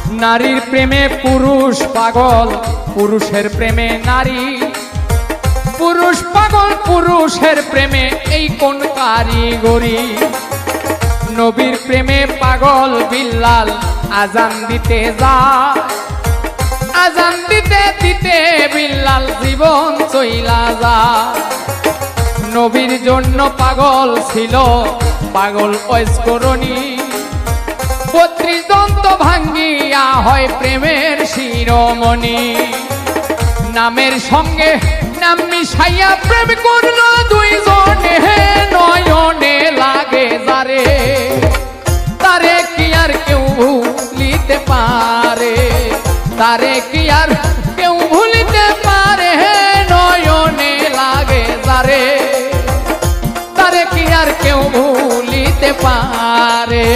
নারীর প্রেমে পুরুষ পাগল, পুরুষের প্রেমে নারী। পুরুষ পাগল পুরুষের প্রেমে, এই কোন কারিগরি। নবীর প্রেমে পাগল বিল্লাল, আজান দিতে যায়। আজান দিতে দিতে বিল্লাল জীবন চইলা যায়। নবীর জন্য পাগল ছিল, পাগল ঐস্করণী। 32 দন্ত ভাঙ্গিয়া হয় প্রেমের শিরোমণি। নামের সঙ্গে নাম মিশাইয়া প্রেম করলো দুইজনে, নয়নে লাগে যারে, তারে কি আর কেউ ভুলিতে পারে, তারে কি আর কেউ ভুলিতে পারে। নয়নে লাগে যারে, তারে কি আর কেউ ভুলিতে পারে।